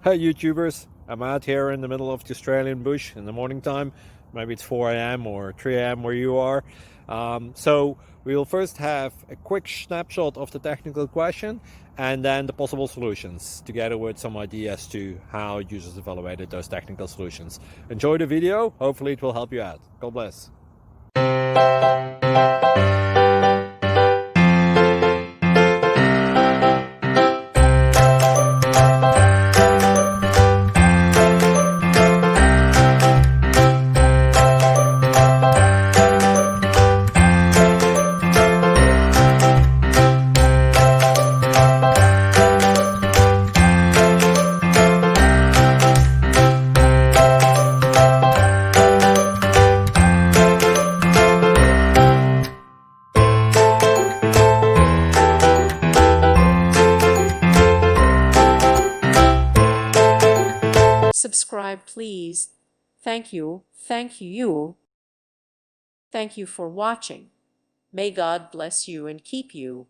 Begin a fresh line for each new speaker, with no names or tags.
Hey YouTubers, I'm out here in the middle of the Australian bush in the morning time. Maybe it's 4 a.m. or 3 a.m. where you are. So we'll first have a quick snapshot of the technical question and then the possible solutions, together with some ideas to how users evaluated those technical solutions. Enjoy the video, hopefully it will help you out. God bless.
Subscribe, please. Thank you. Thank you. Thank you for watching. May God bless you and keep you.